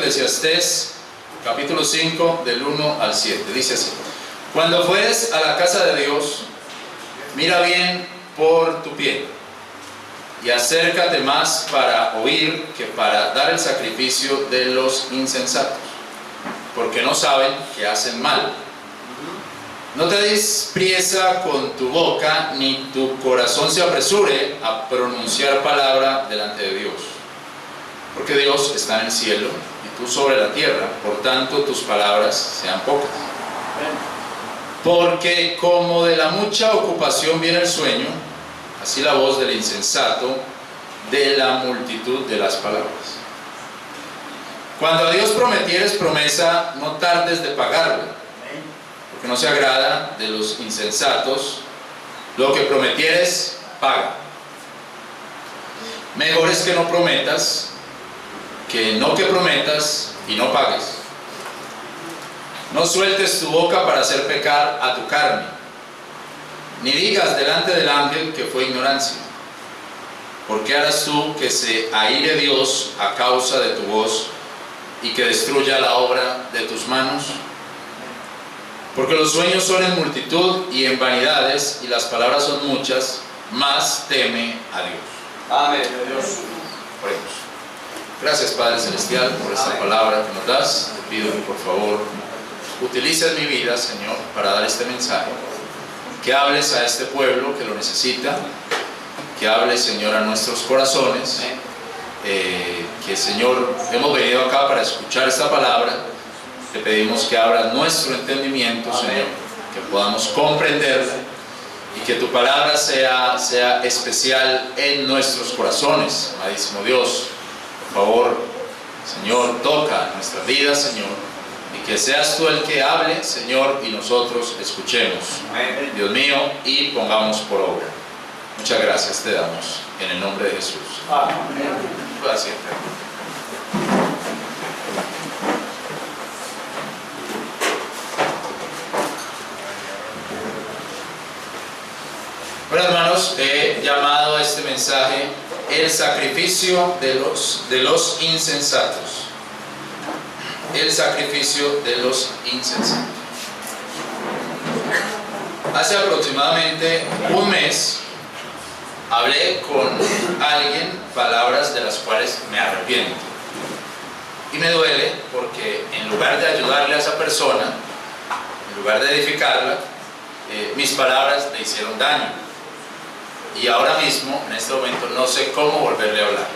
Eclesiastés, capítulo 5, del 1 al 7. Dice así: cuando fueres a la casa de Dios, mira bien por tu pie, y acércate más para oír que para dar el sacrificio de los insensatos, porque no saben que hacen mal. No te des priesa con tu boca, ni tu corazón se apresure a pronunciar palabra delante de Dios. Porque Dios está en el cielo y tú sobre la tierra, por tanto tus palabras sean pocas. Porque como de la mucha ocupación viene el sueño, así la voz del insensato de la multitud de las palabras. Cuando a Dios prometieres promesa, no tardes de pagarla, porque no se agrada de los insensatos. Lo que prometieres, paga. Mejor es que no prometas, que prometas y no pagues. No sueltes tu boca para hacer pecar a tu carne, ni digas delante del ángel que fue ignorancia. ¿Por qué harás tú que se aire Dios a causa de tu voz y que destruya la obra de tus manos? Porque los sueños son en multitud y en vanidades, y las palabras son muchas, mas teme a Dios. Amén. Oremos. Gracias, Padre Celestial, por esta palabra que nos das. Te pido que por favor utilices mi vida, Señor, para dar este mensaje. Que hables a este pueblo que lo necesita. Que hables, Señor, a nuestros corazones. Que, Señor, hemos venido acá para escuchar esta palabra. Te pedimos que abras nuestro entendimiento, Señor, que podamos comprenderla y que tu palabra sea especial en nuestros corazones. Amadísimo Dios, por favor, Señor, toca nuestras vidas, Señor, y que seas tú el que hable, Señor, y nosotros escuchemos, Dios mío, y pongamos por obra. Muchas gracias te damos, en el nombre de Jesús. Gracias. Bueno, hermanos, he llamado a este mensaje el sacrificio de los insensatos. El sacrificio de los insensatos. Hace aproximadamente un mes hablé con alguien palabras de las cuales me arrepiento. Y me duele porque en lugar de ayudarle a esa persona, en lugar de edificarla, mis palabras le hicieron daño. Y ahora mismo, en este momento, no sé cómo volverle a hablar.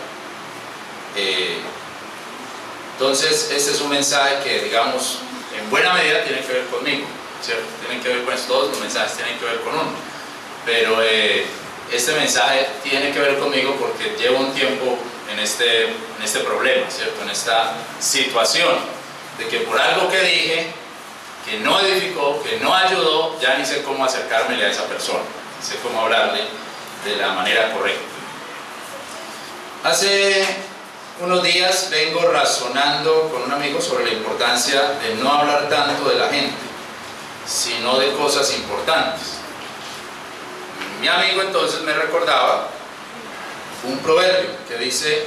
Entonces, este es un mensaje que, digamos, en buena medida tiene que ver conmigo, ¿cierto? Tienen que ver con esto, todos los mensajes tienen que ver con uno. Pero este mensaje tiene que ver conmigo porque llevo un tiempo en este problema, ¿cierto? En esta situación de que por algo que dije, que no edificó, que no ayudó, ya ni sé cómo acercármele a esa persona, ni sé cómo hablarle de la manera correcta. Hace unos días vengo razonando con un amigo sobre la importancia de no hablar tanto de la gente, sino de cosas importantes. Mi amigo entonces me recordaba un proverbio que dice: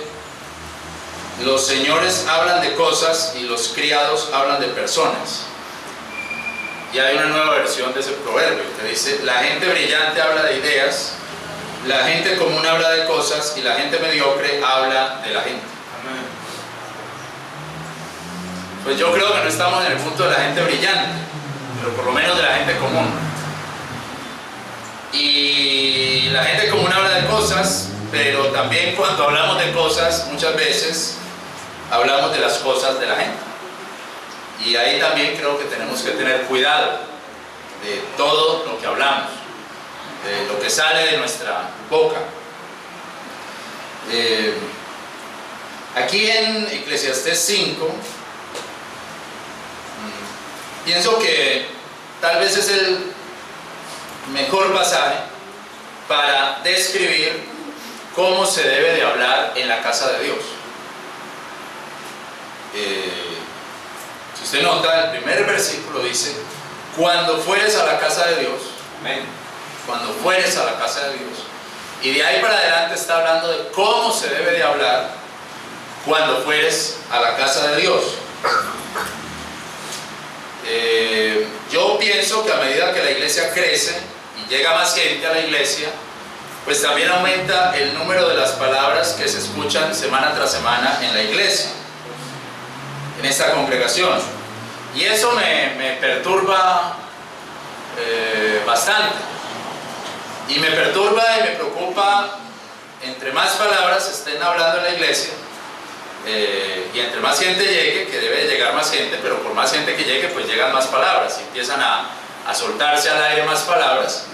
los señores hablan de cosas y los criados hablan de personas. Y hay una nueva versión de ese proverbio que dice: la gente brillante habla de ideas, la gente común habla de cosas y la gente mediocre habla de la gente. Pues yo creo que no estamos en el punto de la gente brillante, pero por lo menos de la gente común. Y la gente común habla de cosas, pero también cuando hablamos de cosas, muchas veces hablamos de las cosas de la gente. Y ahí también creo que tenemos que tener cuidado de todo lo que hablamos, de lo que sale de nuestra boca. Aquí en Eclesiastés 5, pienso que tal vez es el mejor pasaje para describir cómo se debe de hablar en la casa de Dios. Si usted nota, el primer versículo dice: cuando fueres a la casa de Dios. Amén. Cuando fueres a la casa de Dios. Y de ahí para adelante está hablando de cómo se debe de hablar cuando fueres a la casa de Dios. Yo pienso que a medida que la iglesia crece y llega más gente a la iglesia, pues también aumenta el número de las palabras que se escuchan semana tras semana en la iglesia, en esta congregación. Y eso me perturba bastante. Y me perturba y me preocupa, entre más palabras estén hablando en la iglesia, y entre más gente llegue, que debe de llegar más gente, pero por más gente que llegue, pues llegan más palabras, y empiezan a soltarse al aire más palabras.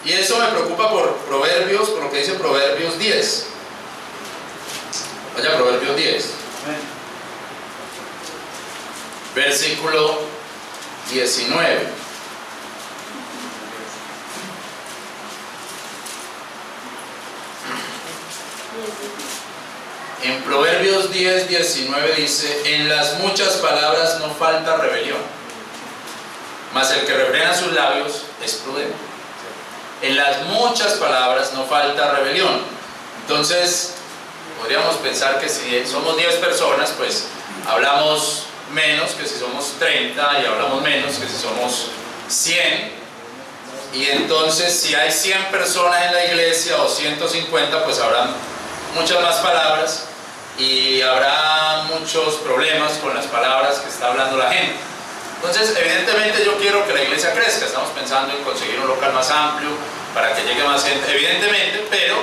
Y eso me preocupa por Proverbios, por lo que dice Proverbios 10. Vaya a Proverbios 10. Versículo 19. En Proverbios 10, 19 dice: en las muchas palabras no falta rebelión, mas el que refrena sus labios es prudente. En las muchas palabras no falta rebelión. Entonces, podríamos pensar que si somos 10 personas, pues hablamos menos que si somos 30, y hablamos menos que si somos 100. Y entonces, si hay 100 personas en la iglesia o 150, pues habrán muchas más palabras y habrá muchos problemas con las palabras que está hablando la gente. Entonces, evidentemente yo quiero que la iglesia crezca. Estamos pensando en conseguir un local más amplio para que llegue más gente, evidentemente, pero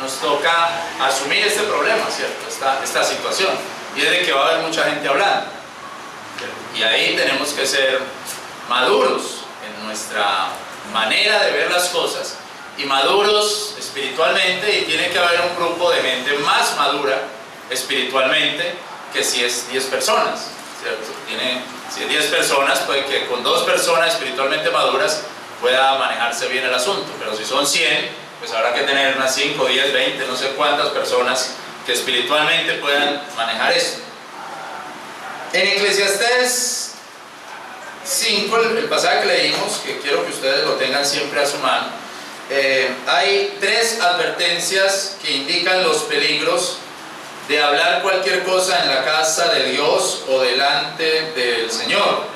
nos toca asumir este problema, ¿cierto? Esta situación, y es de que va a haber mucha gente hablando, y ahí tenemos que ser maduros en nuestra manera de ver las cosas, y maduros espiritualmente, y tiene que haber un grupo de gente más madura espiritualmente que si es 10 personas, ¿cierto? Si es 10 personas, puede que con 2 personas espiritualmente maduras pueda manejarse bien el asunto, pero si son 100, pues habrá que tener unas 5, 10, 20, no sé cuántas personas que espiritualmente puedan manejar esto. En Eclesiastés 5, el pasaje que leímos, que quiero que ustedes lo tengan siempre a su mano, hay 3 advertencias que indican los peligros de hablar cualquier cosa en la casa de Dios o delante del Señor.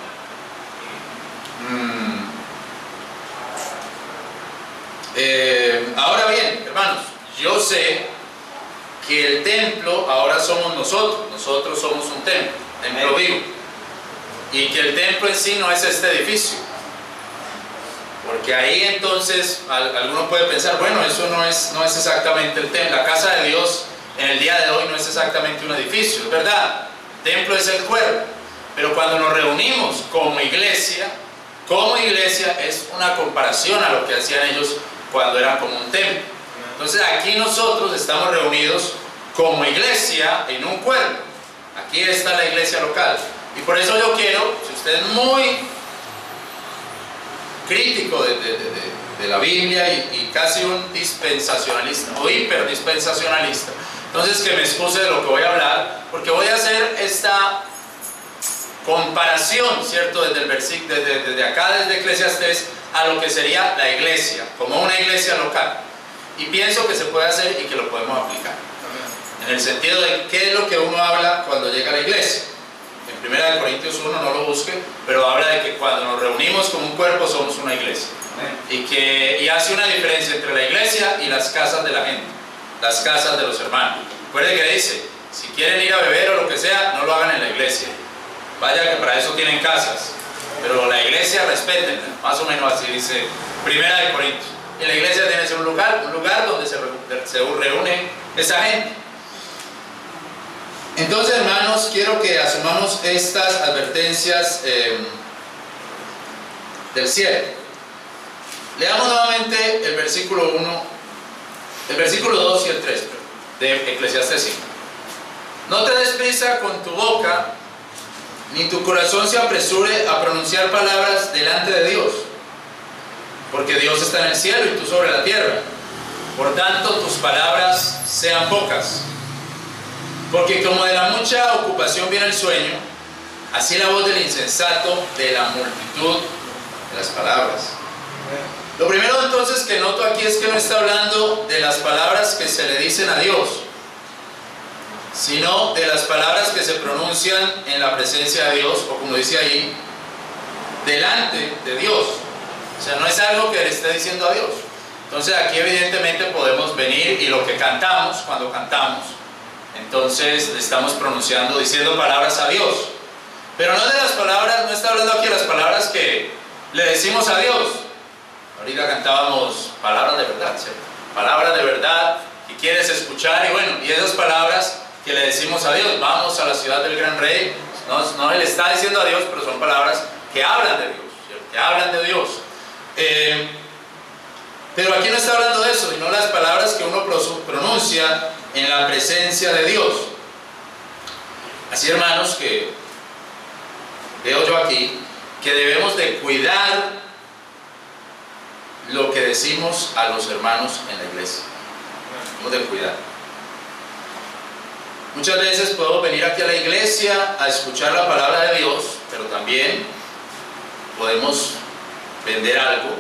Ahora bien, hermanos, yo sé que el templo ahora somos nosotros somos un templo vivo, y que el templo en sí no es este edificio, porque ahí entonces alguno puede pensar, bueno, eso no es exactamente el templo, la casa de Dios en el día de hoy no es exactamente un edificio, es verdad, el templo es el cuerpo, pero cuando nos reunimos como iglesia es una comparación a lo que hacían ellos cuando eran como un templo. Entonces aquí nosotros estamos reunidos como iglesia en un cuerpo. Aquí está la iglesia local, y por eso yo quiero, si usted es muy crítico de la Biblia y casi un dispensacionalista o hiperdispensacionalista, entonces que me excuse de lo que voy a hablar, porque voy a hacer esta comparación, ¿cierto? Desde acá, desde Eclesiastés, a lo que sería la iglesia, como una iglesia local. Y pienso que se puede hacer y que lo podemos aplicar. En el sentido de qué es lo que uno habla cuando llega a la iglesia. En 1 Corintios 1, no lo busque, pero habla de que cuando nos reunimos como un cuerpo somos una iglesia. Y hace una diferencia entre la iglesia y las casas de la gente, las casas de los hermanos. Recuerde que dice, si quieren ir a beber o lo que sea, no lo hagan en la iglesia. Vaya que para eso tienen casas, pero la iglesia respétenla, más o menos así dice 1 Corintios. Y la iglesia tiene que ser un lugar donde se reúne esa gente. Entonces, hermanos, quiero que asumamos estas advertencias del cielo. Leamos nuevamente el versículo 2 y el 3 de Eclesiastés 5. No te des prisa con tu boca, ni tu corazón se apresure a pronunciar palabras delante de Dios, porque Dios está en el cielo y tú sobre la tierra. Por tanto, tus palabras sean pocas. Porque como de la mucha ocupación viene el sueño, así la voz del insensato de la multitud de las palabras. Lo primero entonces que noto aquí es que no está hablando de las palabras que se le dicen a Dios, sino de las palabras que se pronuncian en la presencia de Dios, o como dice ahí, delante de Dios. O sea, no es algo que le esté diciendo a Dios. Entonces aquí evidentemente podemos venir y lo que cantamos, cuando cantamos, entonces le estamos pronunciando, diciendo palabras a Dios. Pero no de las palabras, no está hablando aquí de las palabras que le decimos a Dios. Ahorita cantábamos palabras de verdad, ¿cierto? Palabras de verdad, y quieres escuchar, y bueno, y esas palabras que le decimos a Dios, vamos a la ciudad del gran rey, no le está diciendo a Dios, pero son palabras que hablan de Dios, ¿cierto? Que hablan de Dios. Pero aquí no está hablando de eso, sino las palabras que uno pronuncia en la presencia de Dios. Así, hermanos, que veo yo aquí que debemos de cuidar lo que decimos a los hermanos en la iglesia. Debemos de cuidar. Muchas veces podemos venir aquí a la iglesia a escuchar la palabra de Dios, pero también podemos vender algo,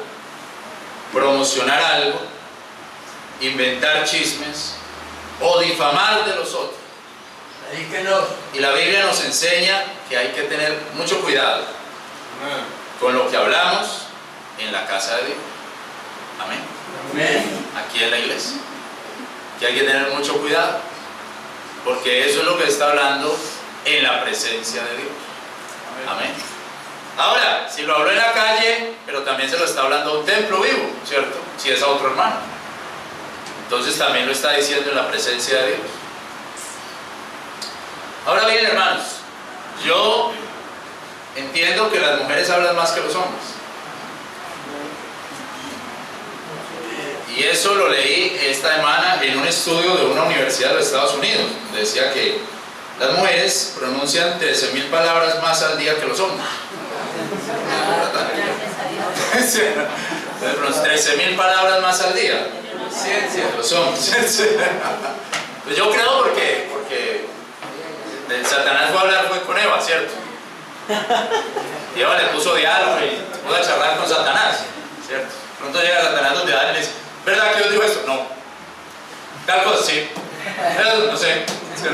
promocionar algo, inventar chismes o difamar de los otros. Y la Biblia nos enseña que hay que tener mucho cuidado con lo que hablamos en la casa de Dios. Amén. Aquí en la iglesia. Que hay que tener mucho cuidado, porque eso es lo que está hablando en la presencia de Dios. Amén. Ahora, si lo habló en la calle, pero también se lo está hablando a un templo vivo, ¿cierto? Si es a otro hermano, entonces también lo está diciendo en la presencia de Dios. Ahora bien, hermanos, yo entiendo que las mujeres hablan más que los hombres, y eso lo leí esta semana en un estudio de una universidad de los Estados Unidos, donde decía que las mujeres pronuncian 13.000 palabras más al día que los hombres. 13.000 palabras más al día que los hombres. Pues yo creo porque Satanás fue a hablar con Eva, ¿cierto? Y Eva le puso diálogo y pudo charlar con Satanás, ¿cierto? Pronto llega Satanás donde Adán y le dice, ¿verdad que Dios dijo esto? No. Tal cosa, sí. No sé. Si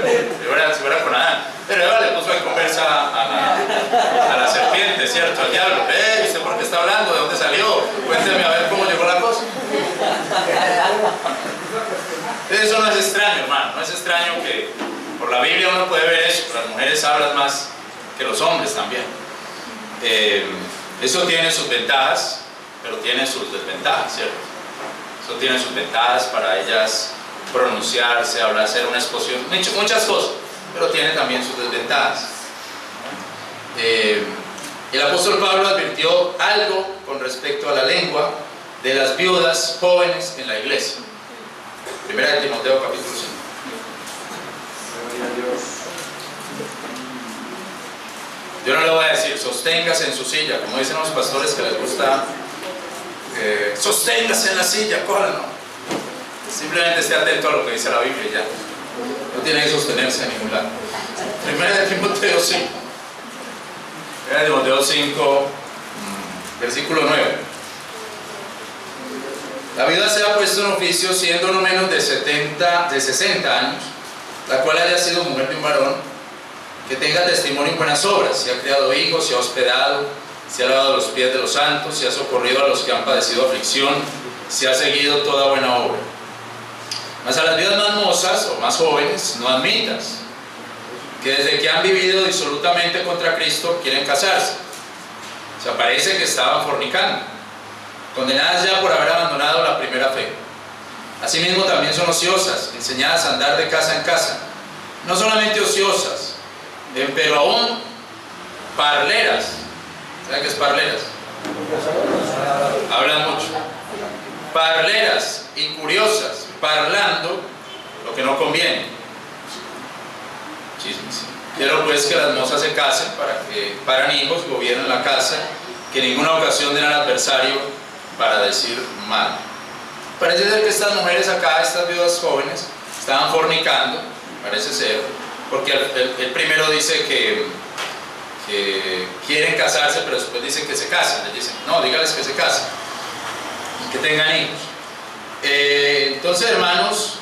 fuera con Adán. Pero Eva le puso en conversa a la serpiente, ¿cierto? Al diablo. ¿Usted por qué está hablando? ¿De dónde salió? Cuénteme a ver cómo llegó la cosa. Eso no es extraño, hermano. No es extraño que por la Biblia uno puede ver eso. Las mujeres hablan más que los hombres también. Eso tiene sus ventajas, pero tiene sus desventajas, ¿cierto? Eso tiene sus ventajas para ellas pronunciarse, hablar, hacer una exposición, muchas cosas, pero tiene también sus desventajas. El apóstol Pablo advirtió algo con respecto a la lengua de las viudas jóvenes en la iglesia. Primera de Timoteo capítulo 5. Yo no le voy a decir sosténgase en su silla, como dicen los pastores que les gusta sosténgase en la silla, cójalo. Simplemente esté atento a lo que dice la Biblia y ya. No tiene que sostenerse en ningún lado. Primera de Timoteo 5. Primera de Timoteo 5, versículo 9. La viuda sea puesta en oficio siendo no menos de 60 años, la cual haya sido mujer de un varón, que tenga testimonio en buenas obras, si ha criado hijos, si ha hospedado, si ha lavado los pies de los santos, si ha socorrido a los que han padecido aflicción, si ha seguido toda buena obra. Mas a las viudas más mozas o más jóvenes no admitas, que desde que han vivido disolutamente contra Cristo quieren casarse. O sea, parece que estaban fornicando, condenadas ya por haber abandonado la primera fe. Asimismo también son ociosas, enseñadas a andar de casa en casa. No solamente ociosas, pero aún parleras. ¿Saben qué es parleras? Hablan mucho. Parleras y curiosas, parlando lo que no conviene. Chismes. Quiero pues que las mozas se casen para que paran hijos, gobiernen la casa, que en ninguna ocasión den al adversario para decir mal. Parece ser que estas mujeres acá, estas viudas jóvenes, estaban fornicando, parece ser, porque el primero dice que quieren casarse, pero después dicen que se casen. Les dicen, no, dígales que se casen, que tengan hijos. Entonces, hermanos,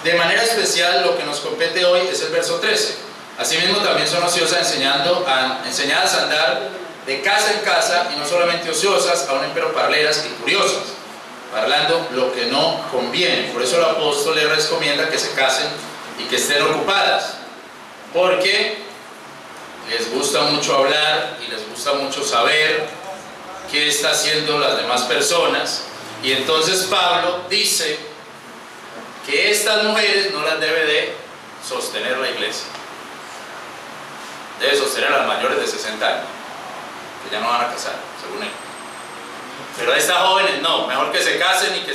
de manera especial lo que nos compete hoy es el verso 13. Asimismo también son ociosas enseñadas a andar de casa en casa, y no solamente ociosas, aún empero parleras y curiosas, parlando lo que no conviene. Por eso el apóstol les recomienda que se casen y que estén ocupadas, porque les gusta mucho hablar y les gusta mucho saber qué está haciendo las demás personas. Y entonces Pablo dice que estas mujeres no las debe de sostener la iglesia, debe sostener a las mayores de 60 años, que ya no van a casar, según él. Pero a estas jóvenes no, mejor que se casen y que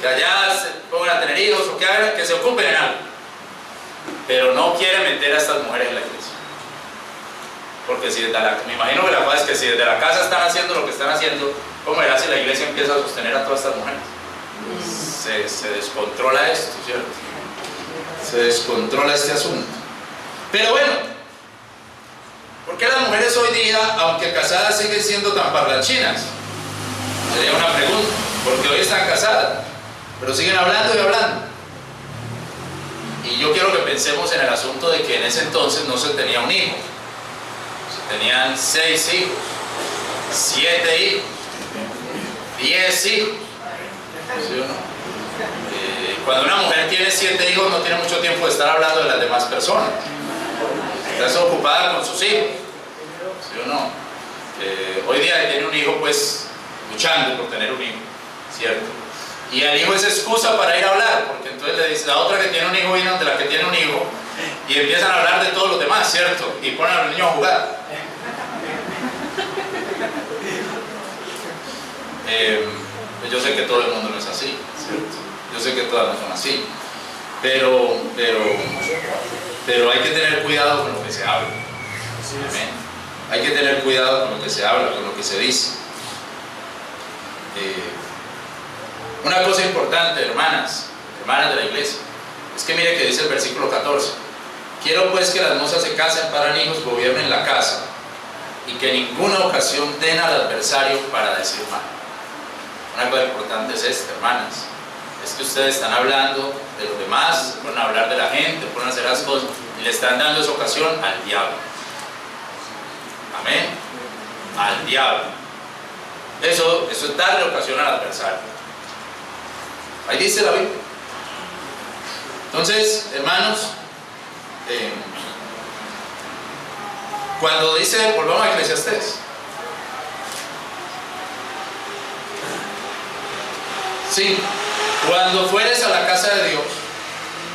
allá se pongan a tener hijos o que hagan, que se ocupen en algo. Pero no quiere meter a estas mujeres en la iglesia. Porque si me imagino que la cosa es que si desde la casa están haciendo lo que están haciendo, ¿cómo será si la iglesia empieza a sostener a todas estas mujeres? Se descontrola esto, ¿cierto? Se descontrola este asunto. Pero bueno, ¿por qué las mujeres hoy día, aunque casadas, siguen siendo tan parlanchinas? Sería una pregunta. Porque hoy están casadas, pero siguen hablando y hablando. Y yo quiero que pensemos en el asunto de que en ese entonces no se tenía un hijo. Se tenían 6 hijos, 7 hijos, 10 hijos. ¿Sí o no? Cuando una mujer tiene 7 hijos no tiene mucho tiempo de estar hablando de las demás personas. Está ocupada con sus hijos. ¿Sí o no? Hoy día tiene un hijo, pues luchando por tener un hijo, ¿cierto? Y el hijo es excusa para ir a hablar, porque entonces le dice, la otra que tiene un hijo viene de la que tiene un hijo, y empiezan a hablar de todos los demás, ¿cierto? Y ponen a los niños a jugar. Yo sé que todo el mundo no es así, ¿cierto? Yo sé que todas no son así, pero hay que tener cuidado con lo que se habla. ¿Amén? Hay que tener cuidado con lo que se habla, con lo que se dice. Una cosa importante, hermanas de la iglesia, es que mire que dice el versículo 14: quiero pues que las mozas se casen, paran hijos, gobiernen la casa, y que en ninguna ocasión den al adversario para decir mal. Una cosa importante es esta, hermanas, es que ustedes están hablando de los demás, ponen a hablar de la gente, ponen a hacer las cosas, y le están dando esa ocasión al diablo. Amén. Al diablo. Eso es darle ocasión al adversario. Ahí dice la Biblia. Entonces, hermanos, cuando dice, volvamos a Eclesiastés. Sí, cuando fueres a la casa de Dios,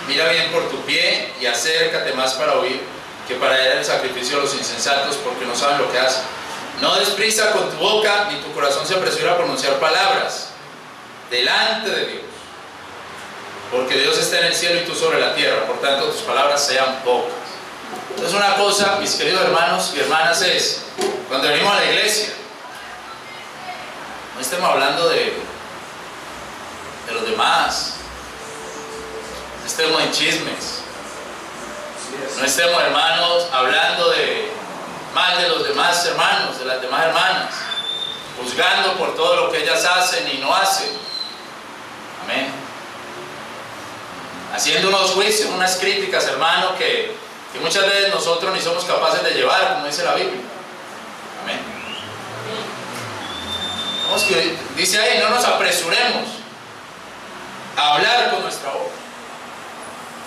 mira bien por tu pie y acércate más para oír, que para él el sacrificio de los insensatos, porque no saben lo que hacen. No des prisa con tu boca, ni tu corazón se apresura a pronunciar palabras delante de Dios, porque Dios está en el cielo y tú sobre la tierra, por tanto tus palabras sean pocas. Entonces una cosa, mis queridos hermanos y hermanas, es, cuando venimos a la iglesia, no estemos hablando de los demás, no estemos en chismes, no estemos, hermanos, hablando mal de los demás hermanos, de las demás hermanas, juzgando por todo lo que ellas hacen y no hacen. Amén. Haciendo unos juicios, unas críticas, hermano, que muchas veces nosotros ni somos capaces de llevar, como dice la Biblia. Amén. Vamos, que dice ahí, no nos apresuremos a hablar con nuestra boca,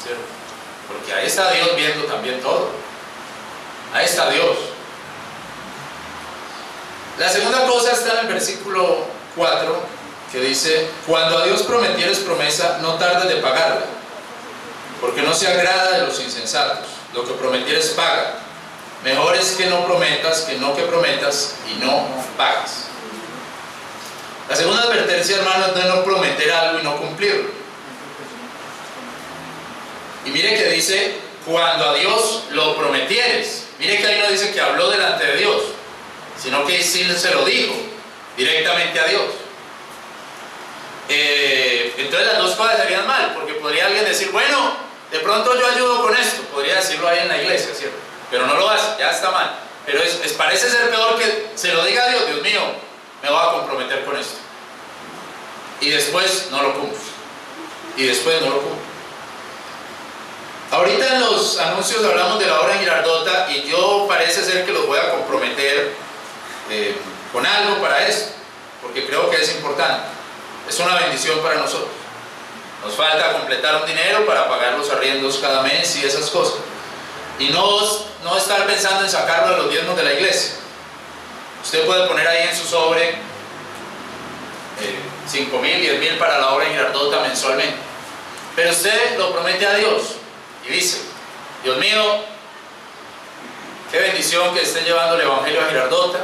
¿cierto? Porque ahí está Dios viendo también todo. Ahí está Dios. La segunda cosa está en el versículo 4, que dice: cuando a Dios prometieres promesa, no tardes de pagarla, porque no se agrada de los insensatos. Lo que prometieres paga. Mejor es que no prometas que no que prometas y no pagues. La segunda advertencia, hermano, es de no prometer algo y no cumplirlo. Y mire que dice, cuando a Dios lo prometieres. Mire que ahí no dice que habló delante de Dios, sino que sí se lo dijo directamente a Dios. Entonces las dos cosas serían mal, porque podría alguien decir, bueno, de pronto yo ayudo con esto, podría decirlo ahí en la iglesia, ¿cierto? Pero no lo hace, ya está mal. Pero parece ser peor que se lo diga a Dios: Dios mío, me voy a comprometer con esto, y después no lo cumple, y después no lo cumple. Ahorita en los anuncios hablamos de la obra en Girardota y yo parece ser que los voy a comprometer con algo para esto, porque creo que es importante. Es una bendición para nosotros. Nos falta completar un dinero para pagar los arriendos cada mes y esas cosas. Y no estar pensando en sacarlo de los diezmos de la iglesia. Usted puede poner ahí en su sobre 5,000, 10,000 para la obra en Girardota mensualmente. Pero usted lo promete a Dios y dice: Dios mío, qué bendición que esté llevando el evangelio a Girardota,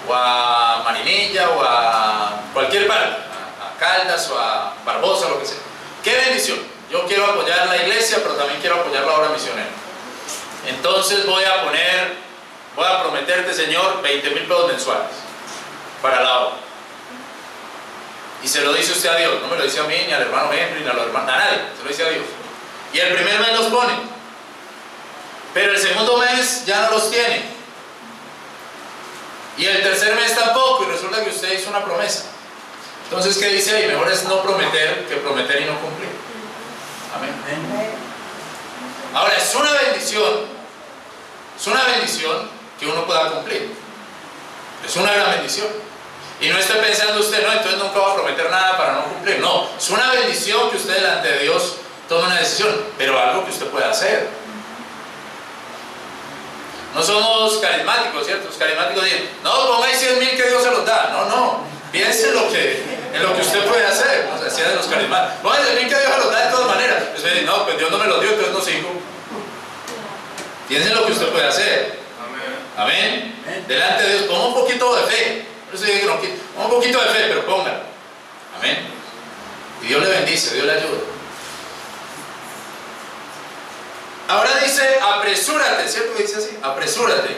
o a Marinilla, o a cualquier parte, a Caldas, o a Barbosa, lo que sea. Qué bendición. Yo quiero apoyar la iglesia, pero también quiero apoyar la obra misionera. Entonces voy a prometerte, Señor, 20,000 pesos mensuales para la obra. Y se lo dice usted a Dios, no me lo dice a mí, ni al hermano Henry, ni a los hermanos, a nadie, se lo dice a Dios. Y el primer mes los pone, pero el segundo mes ya no los tiene, y el tercer mes tampoco, y resulta que usted hizo una promesa. Entonces, ¿qué dice ahí? Mejor es no prometer que prometer y no cumplir. Amén. Ahora, es una bendición que uno pueda cumplir. Es una gran bendición. Y no esté pensando usted, no, entonces nunca va a prometer nada para no cumplir. No, es una bendición que usted delante de Dios tome una decisión, pero algo que usted puede hacer. No somos carismáticos, ¿cierto? Los carismáticos dicen: no, ponga ahí 100,000 que Dios se los da. No, piense en lo que usted puede hacer. O sea, si es de los carismáticos, ponga 100,000 que Dios se los da de todas maneras. Usted dice: no, pues Dios no me los dio, entonces no sigo. Piense en lo que usted puede hacer. Amén. Amén. Delante de Dios, ponga un poquito de fe. Por eso digo que no, ponga un poquito de fe, pero póngalo. Amén. Y Dios le bendice, Dios le ayuda. Ahora dice: apresúrate, ¿cierto que dice así? Apresúrate.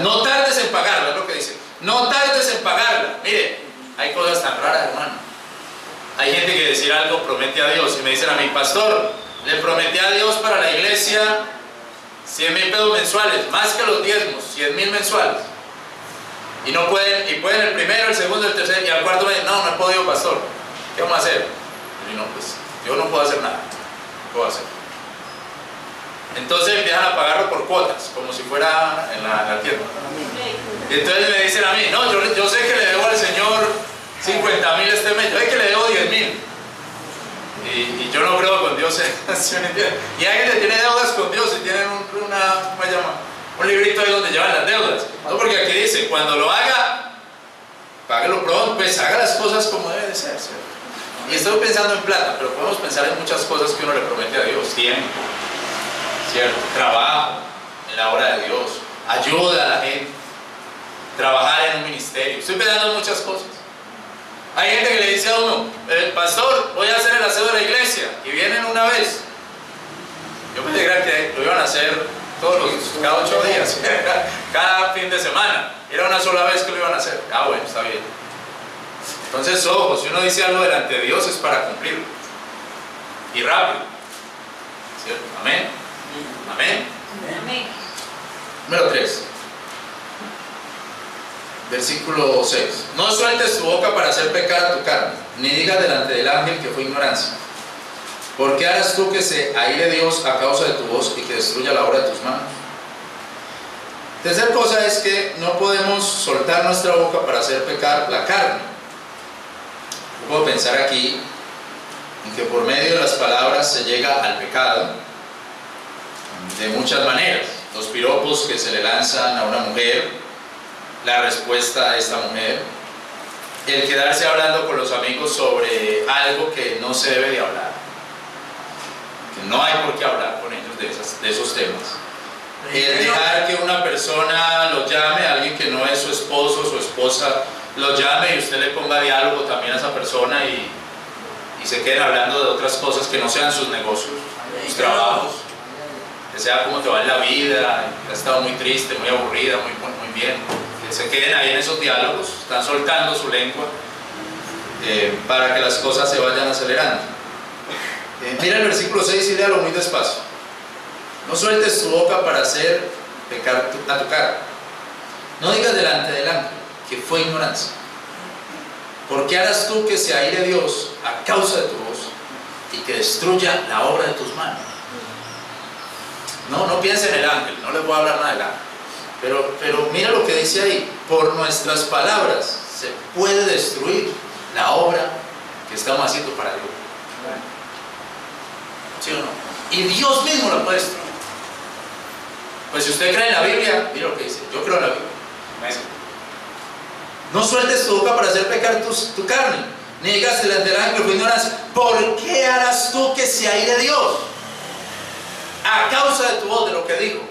No tardes en pagarla, es lo que dice. No tardes en pagarla. Mire, hay cosas tan raras, hermano. Hay gente que decir algo promete a Dios y me dicen a mi pastor, le prometí a Dios para la iglesia 100,000 pesos mensuales, más que los diezmos, 100,000 mensuales. Y no pueden, y pueden el primero, el segundo, el tercer, y al cuarto mes, no he podido, pastor. ¿Qué vamos a hacer? Y no, pues yo no puedo hacer nada. ¿Qué puedo hacer? Entonces empiezan a pagarlo por cuotas, como si fuera en la tierra. Y entonces me dicen a mí, no, yo sé que le debo al Señor 50,000 este mes, yo sé que le debo 10,000. Y yo no creo con Dios. Y hay gente que tiene deudas con Dios y tienen un librito ahí donde llevan las deudas. No, porque aquí dice, cuando lo haga, páguelo pronto, pues haga las cosas como debe de ser, ¿cierto? Y estoy pensando en plata, pero podemos pensar en muchas cosas que uno le promete a Dios. Tiempo, ¿cierto? Trabajo en la obra de Dios, ayuda a la gente, trabajar en un ministerio. Estoy pensando en muchas cosas. Hay gente que le dice a uno, pastor, voy a hacer el aseo de la iglesia, y vienen una vez. Yo me alegra que lo iban a hacer cada 8 días, cada fin de semana. Era una sola vez que lo iban a hacer. Bueno, está bien. Entonces, ojo, si uno dice algo delante de Dios es para cumplirlo. Y rápido. ¿Cierto? Amén. Amén. Amén. Número 3. Versículo 6. No sueltes tu boca para hacer pecar a tu carne, ni digas delante del ángel que fue ignorancia. ¿Por qué harás tú que se aire Dios a causa de tu voz y que destruya la obra de tus manos? Tercera cosa es que no podemos soltar nuestra boca para hacer pecar la carne. Yo puedo pensar aquí en que por medio de las palabras se llega al pecado de muchas maneras. Los piropos que se le lanzan a una mujer, la respuesta a esta mujer, el quedarse hablando con los amigos sobre algo que no se debe de hablar, que no hay por qué hablar con ellos de esos temas, el dejar que una persona lo llame, alguien que no es su esposo o su esposa lo llame y usted le ponga diálogo también a esa persona y se queden hablando de otras cosas que no sean sus negocios, sus trabajos, que sea cómo te va en la vida, que has estado muy triste, muy aburrida, muy bien. Que se queden ahí en esos diálogos, están soltando su lengua para que las cosas se vayan acelerando. Mira el versículo 6 y léalo muy despacio. No sueltes tu boca para hacer pecar a tu carne. No digas delante del ángel que fue ignorancia. ¿Por qué harás tú que se aire Dios a causa de tu voz y que destruya la obra de tus manos. No piense en el ángel, no les voy a hablar nada del ángel. Pero mira lo que dice ahí: por nuestras palabras se puede destruir la obra que estamos haciendo para Dios. ¿Sí o no? Y Dios mismo la puede destruir. Pues si usted cree en la Biblia, mira lo que dice: yo creo en la Biblia. No sueltes tu boca para hacer pecar tu carne, ni digas delante del ángel con ignorancia. ¿Por qué harás tú que se aire Dios a causa de tu voz, de lo que dijo,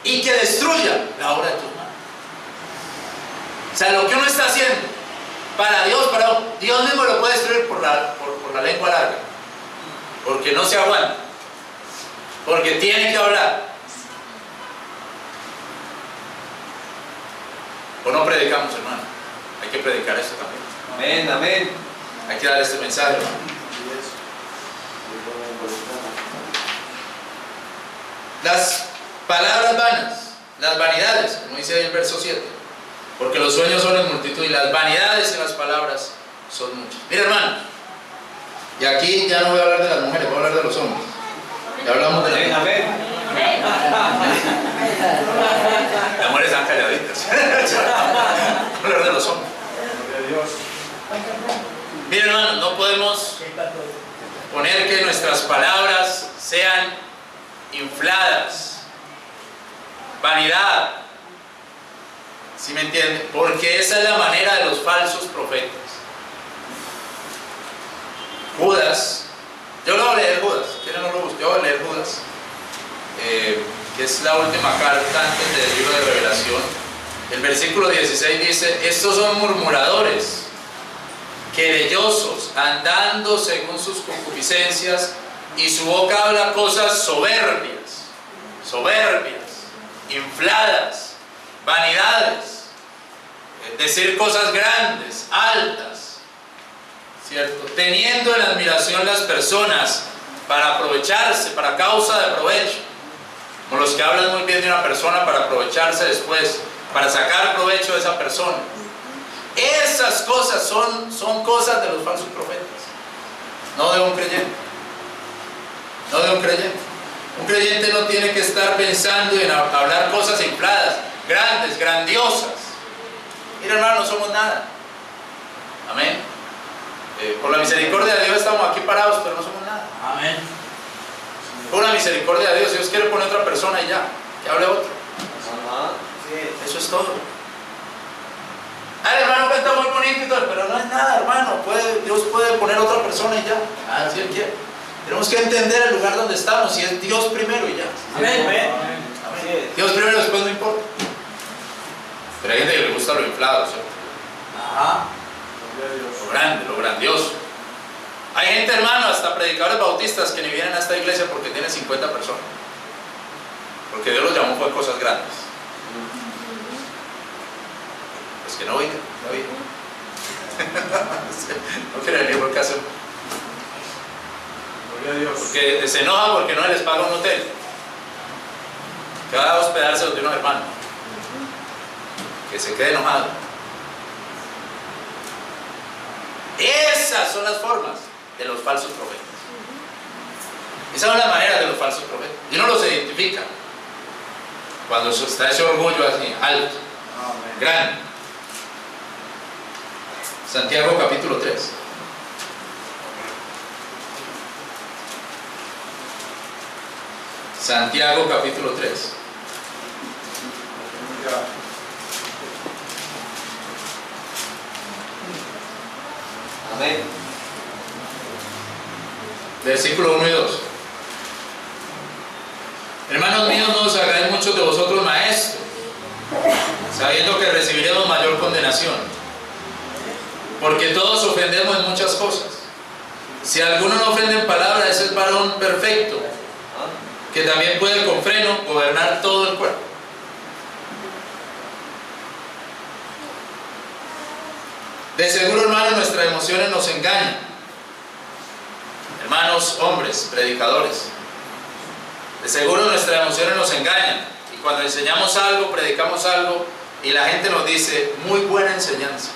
y que destruya la obra de tus manos? O sea, lo que uno está haciendo para Dios, Dios mismo lo puede destruir por la lengua larga, porque no se aguanta, porque tiene que hablar. ¿O no predicamos, hermano? Hay que predicar esto también. Amén, amén. Hay que dar este mensaje, hermano. Las palabras vanas, las vanidades, como dice ahí el verso 7, porque los sueños son en multitud y las vanidades en las palabras son muchas. Mira, hermano, y aquí ya no voy a hablar de las mujeres, voy a hablar de los hombres. Ya hablamos de las mujeres. Amén. Las mujeres están calladitas. Voy a hablar de los hombres. Mira, hermano, no podemos poner que nuestras palabras sean infladas, vanidad, ¿sí me entiende? Porque esa es la manera de los falsos profetas. Judas, yo lo voy a leer Judas, ¿quieren no lo busco? Yo voy a leer Judas, que es la última carta antes del libro de Revelación. El versículo 16 dice: estos son murmuradores, querellosos, andando según sus concupiscencias, y su boca habla cosas soberbias, infladas, vanidades, decir cosas grandes, altas, ¿cierto? Teniendo en admiración las personas para aprovecharse, para causa de provecho, como los que hablan muy bien de una persona para aprovecharse después, para sacar provecho de esa persona. Esas cosas son cosas de los falsos profetas, no de un creyente. No de un creyente. Un creyente no tiene que estar pensando en hablar cosas infladas, grandes, grandiosas. Mira, hermano, no somos nada. Amén. Por la misericordia de Dios estamos aquí parados, pero no somos nada. Amén. Por la misericordia de Dios, Dios quiere poner otra persona y ya, que hable otro. Eso es todo. El hermano canta muy bonito y todo, pero no es nada, hermano. Dios puede poner otra persona y ya. Si Él quiere. Tenemos que entender el lugar donde estamos, y es Dios primero y ya. Amén. Amén. Dios primero, después no importa. Pero hay gente que le gusta lo inflado, ¿cierto? Ajá. Lo grande, lo grandioso. Hay gente, hermano, hasta predicadores bautistas que ni vienen a esta iglesia porque tienen 50 personas. Porque Dios los llamó fue cosas grandes. Pues que no oigan, no oigan. No quieren venir por casa. Porque se enoja porque no les paga un hotel, que va a hospedarse donde unos hermanos, que se quede enojado. Esas son las formas de los falsos profetas. Esas son las maneras de los falsos profetas, y uno los identifica cuando está ese orgullo así, alto, grande. Santiago capítulo 3. Santiago capítulo 3. Amén. Versículo 1 y 2. Hermanos míos, no os hagáis muchos de vosotros maestros, sabiendo que recibiremos mayor condenación. Porque todos ofendemos en muchas cosas. Si alguno no ofende en palabra, ese es varón perfecto, que también puede con freno gobernar todo el cuerpo. De seguro, hermanos, nuestras emociones nos engañan. Hermanos, hombres, predicadores, de seguro nuestras emociones nos engañan. Y cuando enseñamos algo, predicamos algo, y la gente nos dice: muy buena enseñanza.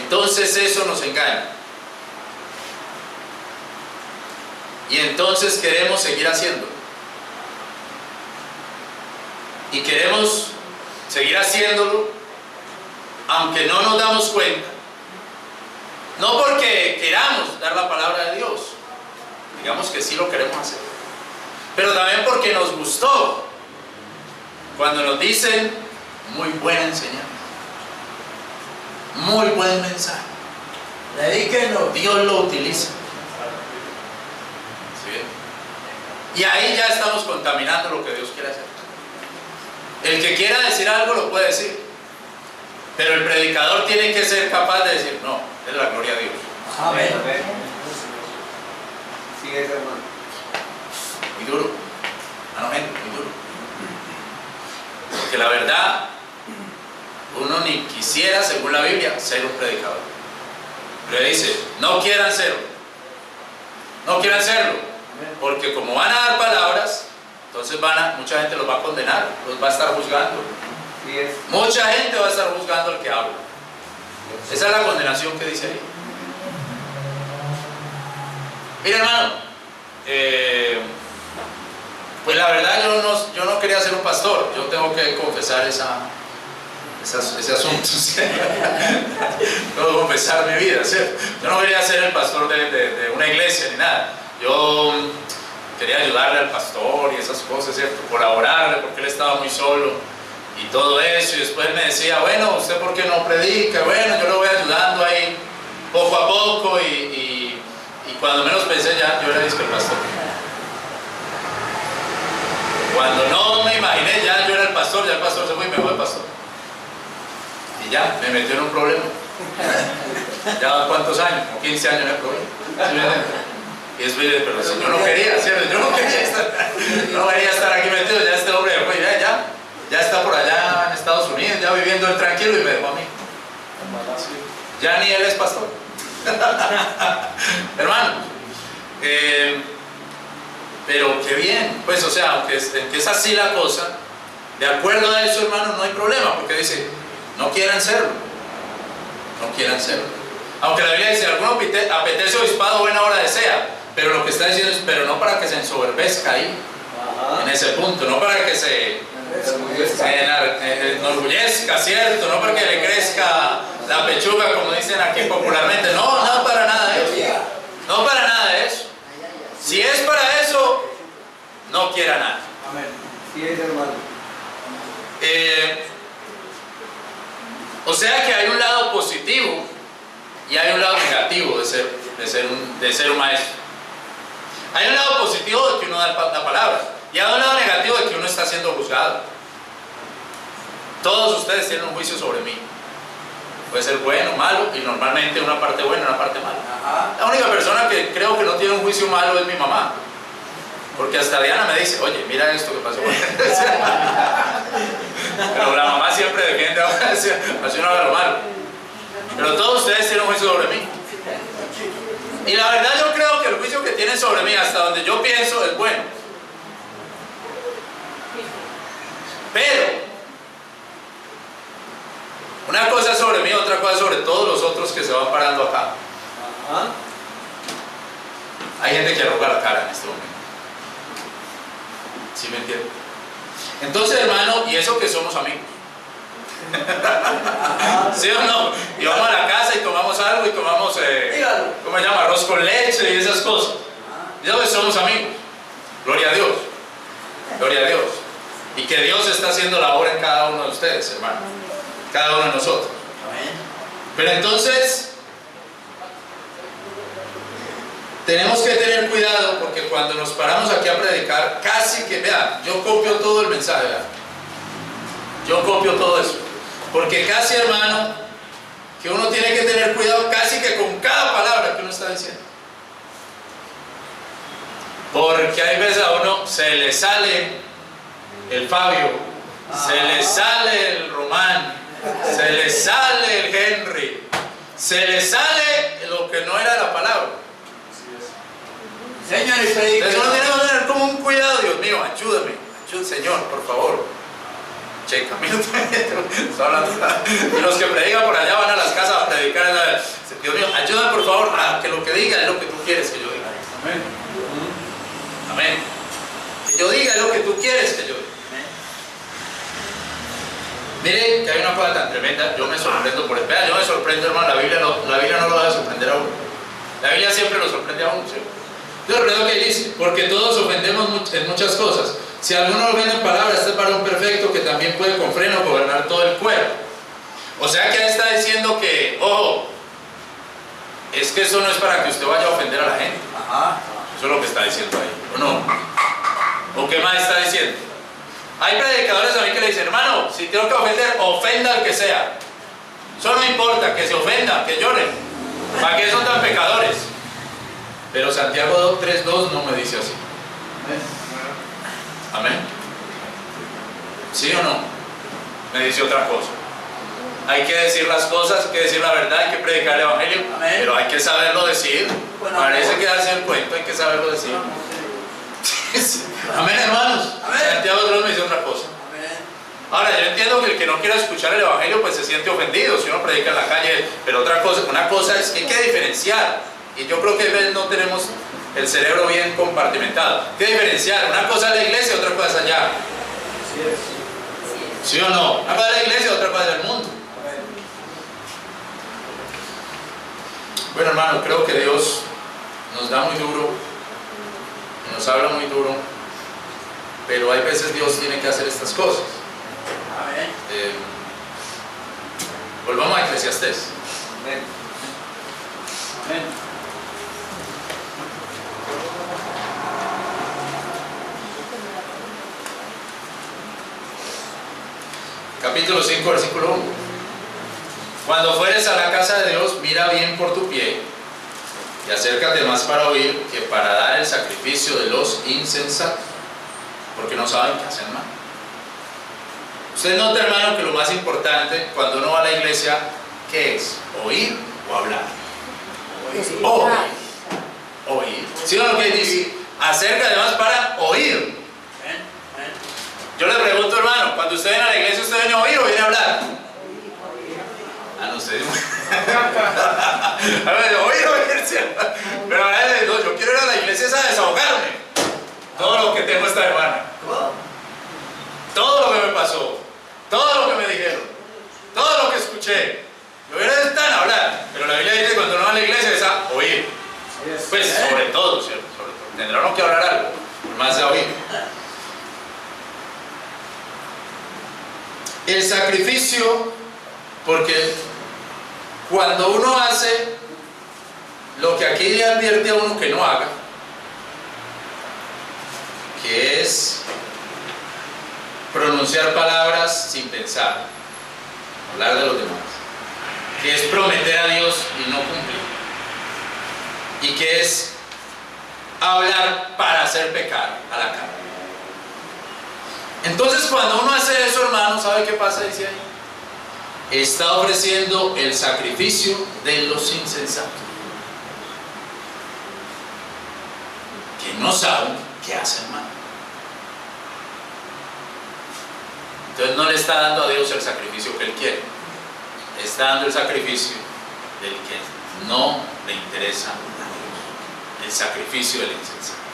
entonces eso nos engaña. Y entonces queremos seguir haciendo. Y queremos seguir haciéndolo, aunque no nos damos cuenta. No porque queramos dar la palabra de Dios, digamos que sí lo queremos hacer, pero también porque nos gustó cuando nos dicen muy buena enseñanza, muy buen mensaje, Dedíquenlo. Dios lo utiliza. ¿Sí? Y ahí ya estamos contaminando lo que Dios quiere hacer. El que quiera decir algo lo puede decir, pero el predicador tiene que ser capaz de decir, no, es la gloria a Dios. Amén. Sigue, hermano. Muy duro, gente, muy duro. Porque la verdad, uno ni quisiera, según la Biblia, ser un predicador. Pero dice, no quieran serlo. No quieran serlo. Porque como van a dar palabras, entonces mucha gente los va a condenar, los va a estar juzgando. Mucha gente va a estar juzgando al que habla. Esa es la condenación que dice ahí. Mira, hermano, pues la verdad yo no quería ser un pastor. Yo tengo que confesar ese asunto. Tengo que confesar mi vida, ¿cierto? Yo no quería ser el pastor de una iglesia ni nada. Yo quería ayudarle al pastor y esas cosas, ¿cierto? Colaborarle porque él estaba muy solo y todo eso. Y después me decía, bueno, ¿usted por qué no predica? Bueno, yo lo voy ayudando ahí poco a poco y cuando menos pensé ya, yo era disque el pastor. Cuando no me imaginé, ya yo era el pastor, ya el pastor se fue y me fue el pastor. Y ya, me metió en un problema. Ya ¿cuántos años? Como 15 años en el problema. Y es pero si yo no quería, ¿cierto? Yo no quería estar aquí metido, ya este hombre fue, ya está por allá en Estados Unidos, ya viviendo él tranquilo y me dejó a mí. Ya ni él es pastor. Hermano, pero qué bien, pues o sea, aunque es así la cosa, de acuerdo a eso, hermano, no hay problema, porque dice, no quieran serlo, no quieran serlo. Aunque la Biblia dice, alguno apetece obispado, buena hora desea, pero lo que está diciendo es, pero no para que se ensoberbezca ahí, en ese punto, no para que se enorgullezca, ¿cierto? No para que le crezca la pechuga, como dicen aquí popularmente. No, no para nada de eso. No para nada de eso. Si es para eso, no quiera nada. Amén. Sí, es, hermano. O sea que hay un lado positivo y hay un lado negativo de ser un maestro. Hay un lado positivo de que uno da la palabra y hay un lado negativo de que uno está siendo juzgado. Todos ustedes tienen un juicio sobre mí. Puede ser bueno, malo, y normalmente una parte buena y una parte mala. La única persona que creo que no tiene un juicio malo es mi mamá. Porque hasta Diana me dice, oye, mira esto que pasó. Pero la mamá siempre defiende, así no haga lo malo. Pero todos ustedes tienen un juicio sobre mí. Y la verdad yo creo que el juicio que tienen sobre mí, hasta donde yo pienso, es bueno. Pero una cosa sobre mí, otra cosa sobre todos los otros que se van parando acá. Hay gente que arruga la cara en este momento. ¿Sí me entienden? Entonces, hermano, y eso que somos amigos. ¿Sí o no? Y vamos a la casa y tomamos algo y tomamos, ¿cómo se llama? Arroz con leche y esas cosas. Y eso que somos amigos. Gloria a Dios. Gloria a Dios. Y que Dios está haciendo la obra en cada uno de ustedes, hermano. Cada uno de nosotros. Pero entonces tenemos que tener cuidado porque cuando nos paramos aquí a predicar, casi que, vean, yo copio todo el mensaje, ¿verdad? Yo copio todo eso. Porque casi, hermano, que uno tiene que tener cuidado casi que con cada palabra que uno está diciendo. Porque hay veces a uno se le sale el Fabio, se le sale el Román, se le sale el Henry, se le sale lo que no era la palabra. Señores, entonces uno tiene que tener como un cuidado. Dios mío, ayúdame, Señor, por favor. Che, Camilo, estoy hablando. Y los que predican por allá van a las casas a predicar. Dios mío, ayúdame por favor a que lo que diga es lo que tú quieres que yo diga. Amén. Amén. Que yo diga es lo que tú quieres que yo diga. Mire que hay una cosa tan tremenda. Yo me sorprendo por el vea, yo me sorprendo, hermano. La Biblia no lo deja sorprender a uno. La Biblia siempre lo sorprende a uno, ¿sí? Yo recuerdo que dice, porque todos ofendemos en muchas cosas. Si alguno ofende en palabras, este es varón perfecto que también puede con freno gobernar todo el cuerpo. O sea que él está diciendo que, ojo, es que eso no es para que usted vaya a ofender a la gente. Ajá. Eso es lo que está diciendo ahí, ¿o no? ¿O qué más está diciendo? Hay predicadores a mí que le dicen, hermano, si tengo que ofender, ofenda al que sea. Eso no importa, que se ofenda, que lloren. ¿Para qué son tan pecadores? Pero Santiago 3:2 no me dice así. Amén. ¿Sí o no? Me dice otra cosa. Hay que decir las cosas, hay que decir la verdad, hay que predicar el evangelio. Amén. Pero hay que saberlo decir. Bueno, parece que hace el cuento, hay que saberlo decir. Amén, hermanos. Amén. Santiago 3 me dice otra cosa. Amén. Ahora, yo entiendo que el que no quiera escuchar el evangelio pues se siente ofendido si uno predica en la calle, pero una cosa es que hay que diferenciar. Y yo creo que a veces no tenemos el cerebro bien compartimentado. ¿Qué diferenciar? Una cosa es la iglesia, otra cosa es allá. ¿Sí o no? Una cosa es la iglesia, otra cosa es el mundo. Bueno, hermano, creo que Dios nos da muy duro, nos habla muy duro, pero hay veces Dios tiene que hacer estas cosas. Volvamos a Eclesiastés. Amén. Amén. Capítulo 5, versículo 1. Cuando fueres a la casa de Dios, mira bien por tu pie y acércate más para oír que para dar el sacrificio de los insensatos, porque no saben qué hacen mal. Usted nota, hermano, que lo más importante cuando uno va a la iglesia, ¿qué es? ¿Oír o hablar? Oír. ¿Sí o no que dice? Acércate más para oír. Yo le pregunto, hermano, cuando usted viene a la iglesia, ¿usted viene a oír o viene a hablar? No sé. A ver, oír o oír, ¿cierto? Pero a veces no, yo quiero ir a la iglesia a desahogarme. Todo lo que tengo esta semana. Todo lo que me pasó. Todo lo que me dijeron. Todo lo que escuché. Yo quiero estar a hablar. Pero la Biblia dice que cuando uno va a la iglesia es a oír. Pues sobre todo, ¿cierto? Sobre todo. Tendrá uno que hablar algo. Más a oír. El sacrificio, porque cuando uno hace lo que aquí le advierte a uno que no haga, que es pronunciar palabras sin pensar, hablar de los demás, que es prometer a Dios y no cumplir, y que es hablar para hacer pecar a la carne. Entonces cuando uno hace eso, hermano, ¿sabe qué pasa? Dice ahí, está ofreciendo el sacrificio de los insensatos, que no saben qué hacen mal. Entonces no le está dando a Dios el sacrificio que Él quiere, le está dando el sacrificio del que no le interesa a Dios, el sacrificio del insensato.